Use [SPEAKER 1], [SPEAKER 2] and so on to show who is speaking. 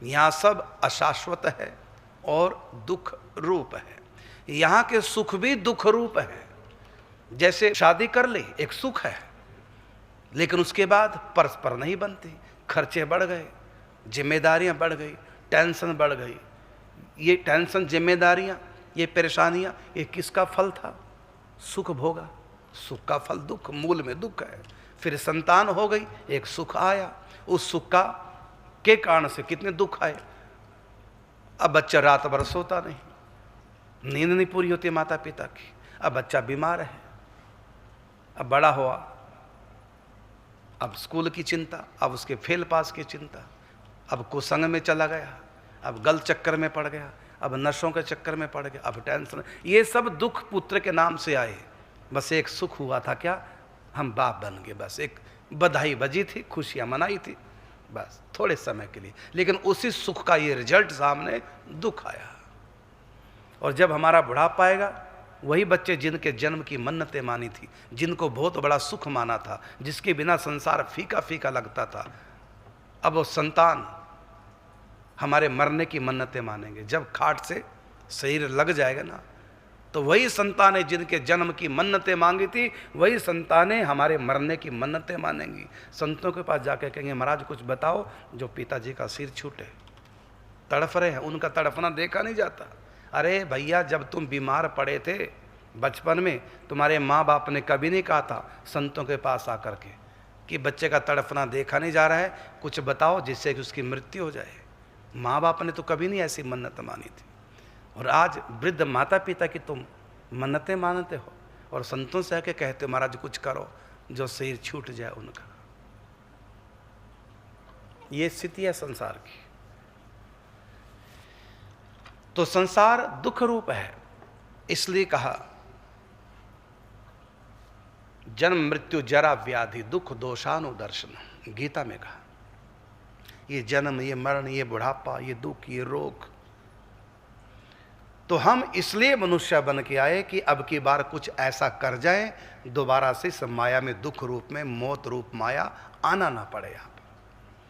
[SPEAKER 1] यहाँ सब अशाश्वत है और दुख रूप है। यहाँ के सुख भी दुख रूप है। जैसे शादी कर ली, एक सुख है, लेकिन उसके बाद परस्पर नहीं बनती, खर्चे बढ़ गए, जिम्मेदारियां बढ़ गई, टेंशन बढ़ गई। ये टेंशन, जिम्मेदारियां, ये परेशानियां, ये किसका फल था? सुख भोगा। सुख का फल दुख, मूल में दुख है। फिर संतान हो गई, एक सुख आया, उस सुख का के कारण से कितने दुख आए। अब बच्चा रात भर सोता नहीं, नींद नहीं पूरी होती माता पिता की। अब बच्चा बीमार है, अब बड़ा हुआ, अब स्कूल की चिंता, अब उसके फेल पास की चिंता, अब कुसंग में चला गया, अब गलत चक्कर में पड़ गया, अब नशों के चक्कर में पड़ गया, अब टेंशन। ये सब दुख पुत्र के नाम से आए। बस एक सुख हुआ था, क्या? हम बाप बन गए। बस एक बधाई बजी थी, खुशियां मनाई थी, बस थोड़े समय के लिए। लेकिन उसी सुख का ये रिजल्ट सामने दुख आया। और जब हमारा बुढ़ापा आएगा, वही बच्चे जिनके जन्म की मन्नतें मानी थी, जिनको बहुत बड़ा सुख माना था, जिसके बिना संसार फीका फीका लगता था, अब वो संतान हमारे मरने की मन्नतें मानेंगे। जब खाट से शरीर लग जाएगा ना, तो वही संतानें जिनके जन्म की मन्नतें मांगी थी, वही संतानें हमारे मरने की मन्नतें मानेंगी। संतों के पास जाकर कहेंगे, महाराज कुछ बताओ जो पिताजी का सिर छूटे, तड़फ रहे हैं, उनका तड़फना देखा नहीं जाता। अरे भैया, जब तुम बीमार पड़े थे बचपन में, तुम्हारे माँ बाप ने कभी नहीं कहा था संतों के पास आकर के कि बच्चे का तड़फना देखा नहीं जा रहा है, कुछ बताओ जिससे कि उसकी मृत्यु हो जाए। माँ बाप ने तो कभी नहीं ऐसी मन्नत मानी थी। और आज वृद्ध माता पिता की तुम मन्नतें मानते हो और संतों से आके कहते हो महाराज कुछ करो जो शरीर छूट जाए उनका। ये स्थिति है संसार की। तो संसार दुख रूप है, इसलिए कहा जन्म मृत्यु जरा व्याधि दुख दोषानुदर्शन। गीता में कहा ये जन्म, ये मरण, ये बुढ़ापा, ये दुख, ये रोग, तो हम इसलिए मनुष्य बन के आए कि अब की बार कुछ ऐसा कर जाए दोबारा से इस माया में, दुख रूप में, मौत रूप माया आना ना पड़े।